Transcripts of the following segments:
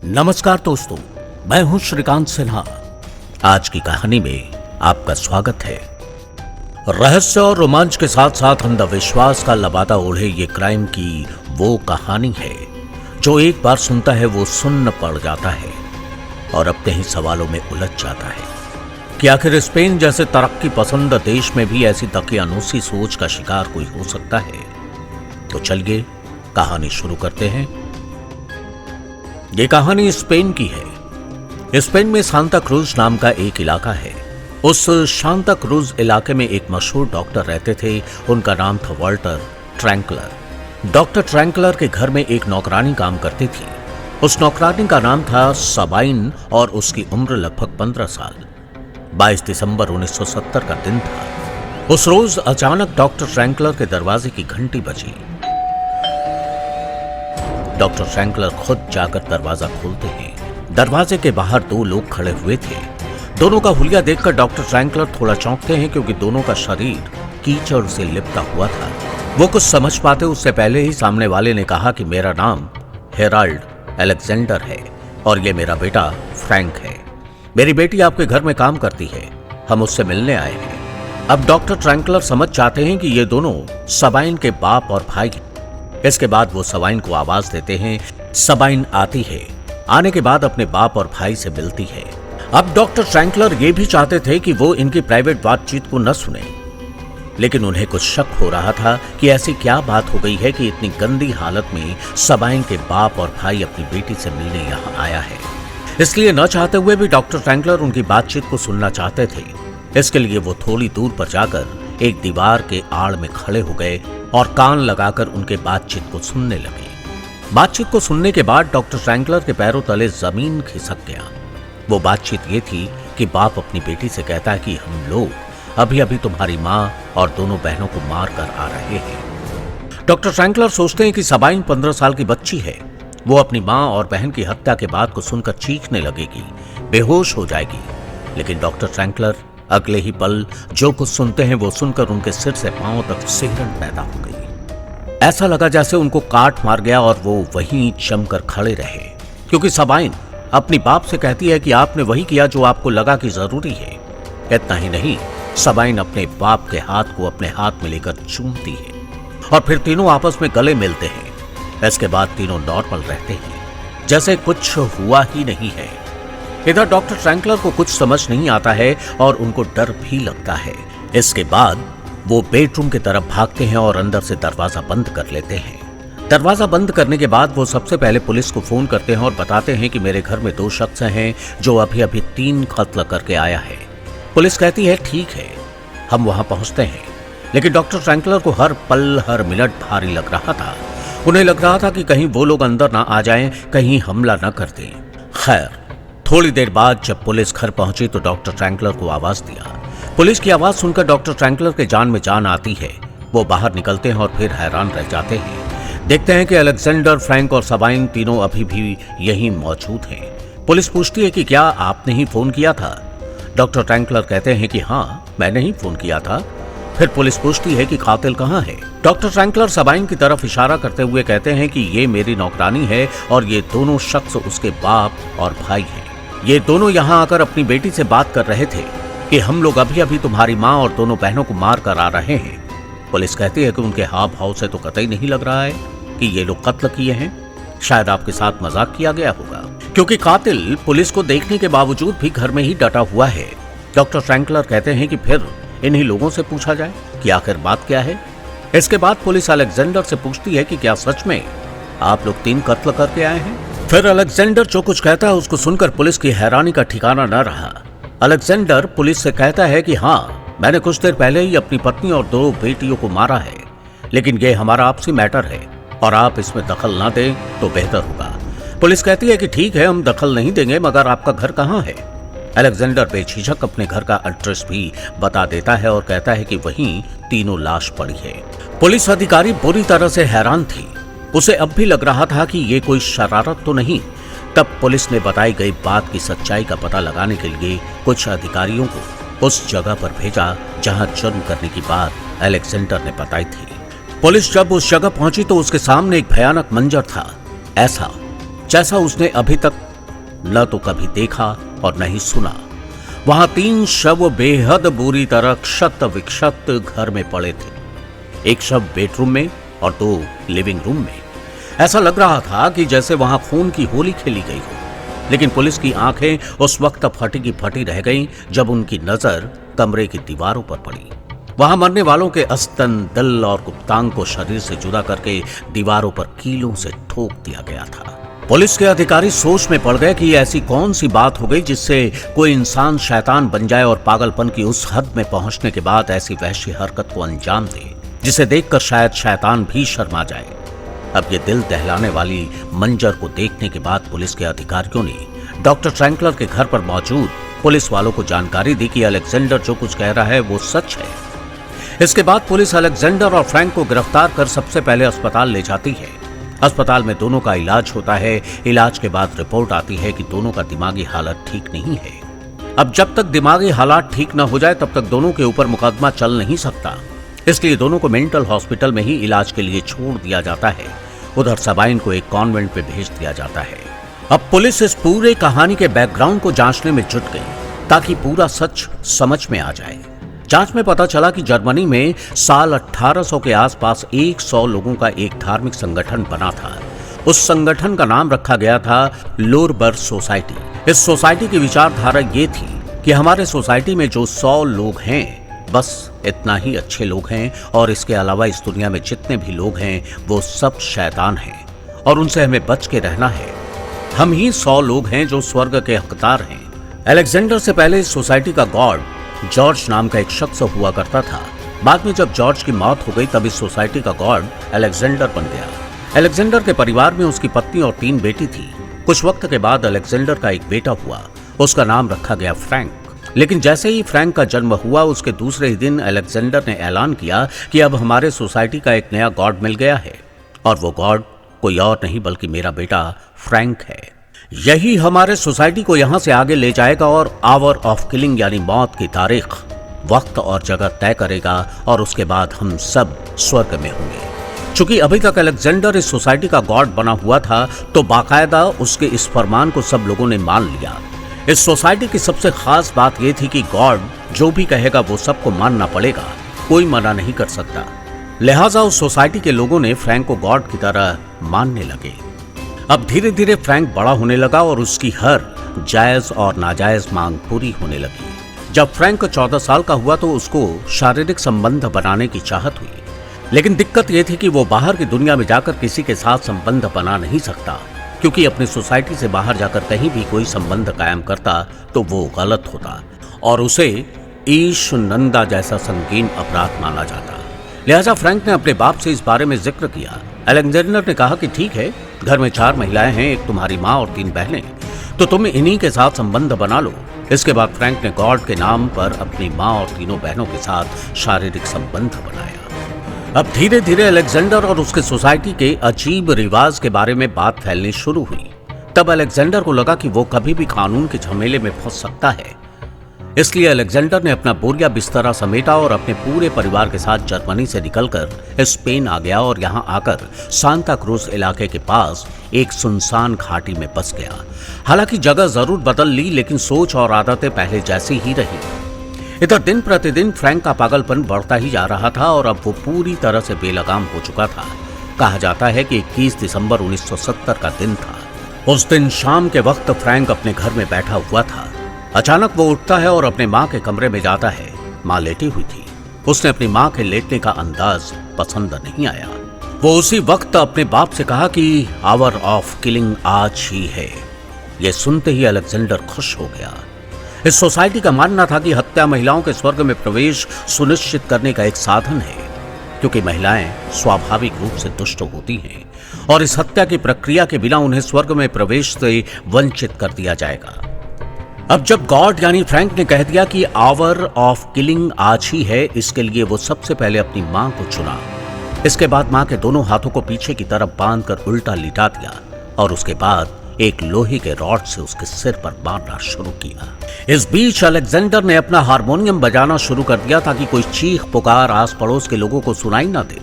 नमस्कार दोस्तों, मैं हूं श्रीकांत सिन्हा। आज की कहानी में आपका स्वागत है। रहस्य और रोमांच के साथ साथ अंधविश्वास का लबादा ओढ़े ये क्राइम की वो कहानी है जो एक बार सुनता है वो सुन्न पड़ जाता है और अपने ही सवालों में उलझ जाता है कि आखिर स्पेन जैसे तरक्की पसंद देश में भी ऐसी दकियानूसी सोच का शिकार कोई हो सकता है। तो चलिए कहानी शुरू करते हैं। ये कहानी स्पेन की है। स्पेन में सांता क्रूज नाम का एक इलाका है। उस सांता क्रूज इलाके में एक मशहूर डॉक्टर रहते थे। उनका नाम था वाल्टर ट्रैंकलर। डॉक्टर ट्रैंकलर के घर में एक नौकरानी काम करती थी। उस नौकरानी का नाम था सबाइन और उसकी उम्र लगभग 15 साल। 22 दिसंबर 1970 का दिन था। उस रोज अचानक डॉक्टर ट्रैंकलर के दरवाजे की घंटी बजी। डॉक्टर ट्रैंकलर खुद जाकर दरवाजा खोलते हैं। दरवाजे के बाहर दो लोग खड़े हुए थे। दोनों का हुलिया देखकर डॉक्टर ट्रैंकलर थोड़ा चौंकते हैं क्योंकि दोनों का शरीर कीचड़ से लिपटा हुआ था। वो कुछ समझ पाते उससे पहले ही सामने वाले ने कहा कि मेरा नाम हेराल्ड अलेक्जेंडर है और ये मेरा बेटा फ्रैंक है। मेरी बेटी आपके घर में काम करती है, हम उससे मिलने आए हैं। अब डॉक्टर ट्रैंकलर समझ जाते हैं कि ये दोनों सबाइन के बाप और भाई हैं। इसके बाद वो सबाइन को आवाज देते हैं। सबाइन आती है। आने के बाद अपने बाप और भाई से मिलती है। अब डॉक्टर ट्रैंकलर ये भी चाहते थे कि वो इनकी प्राइवेट बातचीत को न सुने, लेकिन उन्हें कुछ शक हो रहा था कि ऐसी क्या बात हो गई है कि इतनी गंदी हालत में सबाइन के बाप और भाई अपनी बेटी से मिलने यहाँ आया है। इसलिए न चाहते हुए भी डॉक्टर ट्रैंकलर उनकी बातचीत को सुनना चाहते थे। इसके लिए वो थोड़ी दूर पर जाकर एक दीवार के आड़ में खड़े हो गए और कान लगाकर उनके बातचीत को सुनने लगे। बातचीत को सुनने के बाद डॉक्टर ट्रैंकलर के पैरों तले जमीन खिसक गया। वो बातचीत ये थी कि बाप अपनी बेटी से कहता है कि हम लोग अभी अभी तुम्हारी माँ और दोनों बहनों को मार कर आ रहे हैं। डॉक्टर ट्रैंकलर सोचते हैं कि सबाइन 15 साल की बच्ची है। वो अपनी माँ और बहन की हत्या के बात को सुनकर चीखने लगेगी, बेहोश हो जाएगी। लेकिन डॉक्टर ट्रैंकलर अगले ही पल जो कुछ सुनते हैं वो सुनकर उनके सिर से पांव तक सिहरन पैदा हो गई। ऐसा लगा जैसे उनको काट मार गया और वो वहीं जमकर खड़े रहे, क्योंकि सबाइन अपनी बाप से कहती है कि आपने वही किया जो आपको लगा कि जरूरी है। इतना ही नहीं, सबाइन अपने बाप के हाथ को अपने हाथ में लेकर चूमती है और फिर तीनों आपस में गले मिलते हैं। इसके बाद तीनों नॉर्मल रहते हैं, जैसे कुछ हुआ ही नहीं है। इधर डॉक्टर ट्रैंकलर को कुछ समझ नहीं आता है और उनको डर भी लगता है। इसके बाद वो बेडरूम की तरफ भागते हैं और अंदर से दरवाजा बंद कर लेते हैं। दरवाजा बंद करने के बाद वो सबसे पहले पुलिस को फोन करते हैं और बताते हैं कि मेरे घर में 2 शख्स हैं जो अभी अभी 3 कत्ल करके आया है। पुलिस कहती है ठीक है, हम वहां पहुंचते हैं। लेकिन डॉक्टर ट्रैंकलर को हर पल हर मिनट भारी लग रहा था। उन्हें लग रहा था कि कहीं वो लोग अंदर ना आ जाएं, कहीं हमला न कर दें। खैर, थोड़ी देर बाद जब पुलिस घर पहुंची तो डॉक्टर ट्रैंकलर को आवाज दिया। पुलिस की आवाज सुनकर डॉक्टर ट्रैंकलर के जान में जान आती है। वो बाहर निकलते हैं और फिर हैरान रह जाते हैं। देखते हैं कि अलेक्जेंडर, फ्रैंक और सबाइन तीनों अभी भी यहीं मौजूद हैं। पुलिस पूछती है कि क्या आपने ही फोन किया था? डॉक्टर ट्रैंकलर कहते हैं कि हाँ, मैंने ही फोन किया था। फिर पुलिस पूछती है कि कातिल कहाँ है? डॉक्टर ट्रैंकलर सबाइन की तरफ इशारा करते हुए कहते हैं कि ये मेरी नौकरानी है और ये दोनों शख्स उसके बाप और भाई हैं। ये दोनों यहाँ आकर अपनी बेटी से बात कर रहे थे कि हम लोग अभी अभी तुम्हारी माँ और दोनों बहनों को मार कर आ रहे हैं। पुलिस कहती है कि उनके हाव भाव से तो कतई नहीं लग रहा है कि ये लोग कत्ल किए हैं। शायद आपके साथ मजाक किया गया होगा, क्योंकि कातिल पुलिस को देखने के बावजूद भी घर में ही डटा हुआ है। डॉक्टर ट्रैंकलर कहते हैं कि फिर इन्हीं लोगों से पूछा जाए कि आखिर बात क्या है। इसके बाद पुलिस अलेक्जेंडर से पूछती है कि क्या सच में आप लोग 3 कत्ल करके आए हैं? फिर अलेक्जेंडर जो कुछ कहता है उसको सुनकर पुलिस की हैरानी का ठिकाना न रहा। अलेक्जेंडर पुलिस से कहता है कि हाँ, मैंने कुछ देर पहले ही अपनी पत्नी और 2 बेटियों को मारा है, लेकिन ये हमारा आपसी मैटर है और आप इसमें दखल ना दें तो बेहतर होगा। पुलिस कहती है कि ठीक है, हम दखल नहीं देंगे, मगर आपका घर कहाँ है? अलेक्जेंडर बेझिझक अपने घर का एड्रेस भी बता देता है और कहता है कि वहीं तीनों लाश पड़ी है। पुलिस अधिकारी बुरी तरह से हैरान थी। उसे अब भी लग रहा था कि ये कोई शरारत तो नहीं। तब पुलिस ने बताई गई बात की सच्चाई का पता लगाने के लिए कुछ अधिकारियों को उस जगह पर भेजा जहां जुर्म करने की बात अलेक्जेंडर ने बताई थी। पुलिस जब उस जगह पहुंची तो उसके सामने एक भयानक मंजर था, ऐसा जैसा उसने अभी तक न तो कभी देखा और न ही सुना। वहां 3 शव बेहद बुरी तरह क्षत विक्षत घर में पड़े थे। एक शव बेडरूम में और 2 लिविंग रूम में। ऐसा लग रहा था कि जैसे वहां खून की होली खेली गई हो। लेकिन पुलिस की आंखें उस वक्त फटी की फटी रह गईं जब उनकी नजर कमरे की दीवारों पर पड़ी। वहां मरने वालों के अस्तन, दिल और गुप्तांग को शरीर से जुदा करके दीवारों पर कीलों से ठोक दिया गया था। पुलिस के अधिकारी सोच में पड़ गए कि ऐसी कौन सी बात हो गई जिससे कोई इंसान शैतान बन जाए और पागलपन की उस हद में पहुंचने के बाद ऐसी वहशी हरकत को अंजाम दे जिसे देखकर शायद शैतान भी शर्मा जाए। अब ये दिल दहलाने वाली मंजर को देखने के बाद पुलिस के अधिकारियों ने डॉक्टर फ्रैंकलर के घर पर मौजूद पुलिस वालों को जानकारी दी कि अलेक्जेंडर जो कुछ कह रहा है वो सच है। इसके बाद पुलिस अलेक्जेंडर और फ्रैंक को गिरफ्तार कर सबसे पहले अस्पताल ले जाती है। अस्पताल में दोनों का इलाज होता है। इलाज के बाद रिपोर्ट आती है कि दोनों का दिमागी हालत ठीक नहीं है। अब जब तक दिमागी हालात ठीक न हो जाए तब तक दोनों के ऊपर मुकदमा चल नहीं सकता, इसलिए दोनों को मेंटल हॉस्पिटल में ही इलाज के लिए छोड़ दिया जाता है। उधर सबाइन को एक कॉन्वेंट में भेज दिया जाता है। अब पुलिस इस पूरे कहानी के बैकग्राउंड को जांचने में जुट गई ताकि पूरा सच समझ में आ जाए। जांच में पता चला कि जर्मनी में साल 1800 के आसपास 100 लोगों का एक धार्मिक संगठन बना था। उस संगठन का नाम रखा गया था लोरबर्ग सोसाइटी। इस सोसाइटी की विचारधारा ये थी कि हमारे सोसाइटी में जो 100 लोग हैं बस इतना ही अच्छे लोग हैं और इसके अलावा इस दुनिया में जितने भी लोग हैं वो सब शैतान हैं और उनसे हमें बच के रहना है। हम ही 100 लोग हैं जो स्वर्ग के हकदार हैं। अलेक्जेंडर से पहले इस सोसाइटी का गॉड जॉर्ज नाम का एक शख्स हुआ करता था। बाद में जब जॉर्ज की मौत हो गई तब इस सोसाइटी का गॉड अलेक्जेंडर बन गया। अलेक्जेंडर के परिवार में उसकी पत्नी और 3 बेटी थी। कुछ वक्त के बाद अलेक्जेंडर का एक बेटा हुआ, उसका नाम रखा गया फ्रैंक। लेकिन जैसे ही फ्रैंक का जन्म हुआ उसके दूसरे ही दिन अलेक्जेंडर ने ऐलान किया कि अब हमारे सोसाइटी का एक नया गॉड मिल गया है और वो गॉड कोई और नहीं बल्कि मेरा बेटा फ्रैंक है। यही हमारे सोसाइटी को यहां से आगे ले जाएगा और आवर ऑफ किलिंग यानी मौत की तारीख, वक्त और जगह तय करेगा और उसके बाद हम सब स्वर्ग में होंगे। चूंकि अभी तक अलेक्जेंडर इस सोसाइटी का गॉड बना हुआ था तो बाकायदा उसके इस फरमान को सब लोगों ने मान लिया। इस सोसाइटी की सबसे खास बात यह थी कि गॉड जो भी कहेगा वो सबको मानना पड़ेगा, कोई मना नहीं कर सकता। लिहाजा उस सोसाइटी के लोगों ने फ्रैंक को गॉड की तरह मानने लगे। अब धीरे धीरे फ्रैंक बड़ा होने लगा और उसकी हर जायज और नाजायज मांग पूरी होने लगी। जब फ्रैंक 14 साल का हुआ तो उसको शारीरिक संबंध बनाने की चाहत हुई, लेकिन दिक्कत यह थी कि वो बाहर की दुनिया में जाकर किसी के साथ संबंध बना नहीं सकता, क्योंकि अपनी सोसाइटी से बाहर जाकर कहीं भी कोई संबंध कायम करता तो वो गलत होता और उसे ईश नंदा जैसा संगीन अपराध माना जाता। लिहाजा फ्रैंक ने अपने बाप से इस बारे में जिक्र किया। अलेक्जेंडर ने कहा कि ठीक है, घर में 4 महिलाएं हैं, एक तुम्हारी माँ और 3 बहनें, तो तुम इन्हीं के साथ संबंध बना लो। इसके बाद फ्रैंक ने गॉड के नाम पर अपनी माँ और तीनों बहनों के साथ शारीरिक संबंध बनाया। अब धीरे धीरे अलेक्जेंडर और उसके सोसाइटी के अजीब रिवाज के बारे में बात फैलनी शुरू हुई। तब अलेक्जेंडर को लगा कि वो कभी भी कानून के झमेले में फंस सकता है। इसलिए अलेक्जेंडर ने अपना बोरिया बिस्तरा समेटा और अपने पूरे परिवार के साथ जर्मनी से निकलकर स्पेन आ गया और यहां आकर सांता क्रूज इलाके के पास एक सुनसान घाटी में बस गया। हालांकि जगह जरूर बदल ली लेकिन सोच और आदतें पहले जैसी ही रही। इधर दिन प्रतिदिन फ्रैंक का पागलपन बढ़ता ही जा रहा था और अब वो पूरी तरह से बेलगाम हो चुका था। कहा जाता है कि 21 दिसंबर 1970 का दिन था। उस दिन शाम के वक्त फ्रैंक अपने घर में बैठा हुआ था। अचानक वो उठता है और अपने माँ के कमरे में जाता है। माँ लेटी हुई थी। उसने अपनी माँ के लेटने का अंदाज पसंद नहीं आया। वो उसी वक्त अपने बाप से कहा कि आवर ऑफ किलिंग आज ही है। ये सुनते ही अलेक्जेंडर खुश हो गया। इस सोसाइटी का मानना था कि हत्या महिलाओं के स्वर्ग में प्रवेश सुनिश्चित करने का एक साधन है, क्योंकि महिलाएं स्वाभाविक रूप से दुष्ट होती हैं और इस हत्या की प्रक्रिया के बिना उन्हें स्वर्ग में प्रवेश से वंचित कर दिया जाएगा। अब जब गॉड यानी फ्रैंक ने कह दिया कि आवर ऑफ किलिंग आज ही है, इसके लिए वो सबसे पहले अपनी मां को चुना। इसके बाद मां के दोनों हाथों को पीछे की तरफ बांधकर उल्टा लिटा दिया और उसके बाद एक लोहे के रॉड से उसके सिर पर मारना शुरू किया। इस बीच अलेक्जेंडर ने अपना हारमोनियम बजाना शुरू कर दिया ताकि कोई चीख पुकार आस पड़ोस के लोगों को सुनाई ना दे।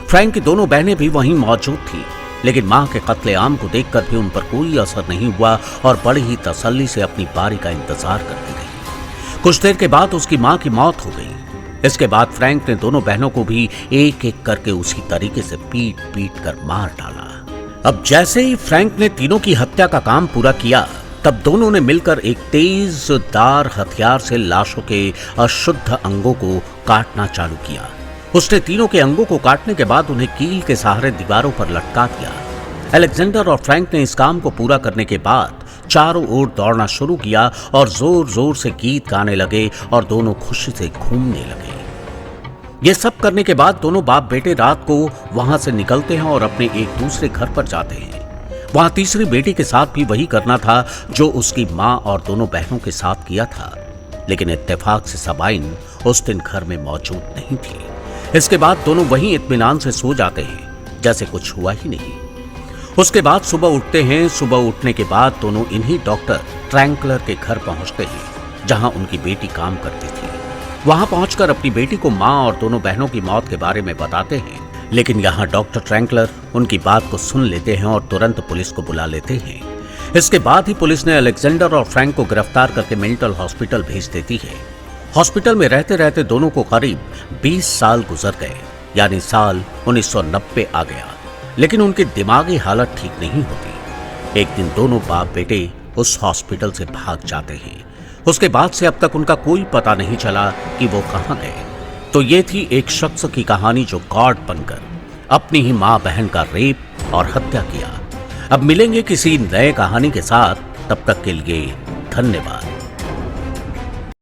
फ्रैंक की दोनों बहनें भी वहीं मौजूद थी, लेकिन मां के कत्लेआम को देखकर भी उन पर कोई असर नहीं हुआ और बड़ी ही तसल्ली से अपनी बारी का इंतजार करती रही। कुछ देर के बाद उसकी मां की मौत हो गई। इसके बाद फ्रैंक ने दोनों बहनों को भी एक एक करके उसी तरीके से पीट पीट कर मार डाला। अब जैसे ही फ्रैंक ने तीनों की हत्या का काम पूरा किया, तब दोनों ने मिलकर एक तेज धार हथियार से लाशों के अशुद्ध अंगों को काटना चालू किया। उसने तीनों के अंगों को काटने के बाद उन्हें कील के सहारे दीवारों पर लटका दिया। अलेक्जेंडर और फ्रैंक ने इस काम को पूरा करने के बाद चारों ओर दौड़ना शुरू किया और जोर जोर से गीत गाने लगे और दोनों खुशी से घूमने लगे। ये सब करने के बाद दोनों बाप बेटे रात को वहां से निकलते हैं और अपने एक दूसरे घर पर जाते हैं। वहां तीसरी बेटी के साथ भी वही करना था जो उसकी मां और दोनों बहनों के साथ किया था, लेकिन इत्तेफाक से सबाइन उस दिन घर में मौजूद नहीं थी। इसके बाद दोनों वहीं इत्मीनान से सो जाते हैं जैसे कुछ हुआ ही नहीं। उसके बाद सुबह उठते हैं। सुबह उठने के बाद दोनों इन्हीं डॉक्टर ट्रैंकलर के घर पहुंचते हैं जहां उनकी बेटी काम करती थी। वहां पहुंचकर अपनी बेटी को मां और दोनों बहनों की मौत के बारे में बताते हैं, लेकिन यहाँ डॉक्टर ट्रैंकलर उनकी बात को सुन लेते हैं और तुरंत पुलिस को बुला लेते हैं। इसके बाद ही पुलिस ने अलेक्जेंडर और फ्रैंक को गिरफ्तार करके मेंटल हॉस्पिटल भेज देती है। हॉस्पिटल में रहते रहते दोनों को करीब 20 साल गुजर गए, यानी साल 1990 आ गया, लेकिन उनकी दिमागी हालत ठीक नहीं होती। एक दिन दोनों बाप बेटे उस हॉस्पिटल से भाग जाते हैं। उसके बाद से अब तक उनका कोई पता नहीं चला कि वो कहां गए। तो ये थी एक शख्स की कहानी जो गॉड बनकर अपनी ही मां बहन का रेप और हत्या किया। अब मिलेंगे किसी नए कहानी के साथ, तब तक के लिए धन्यवाद।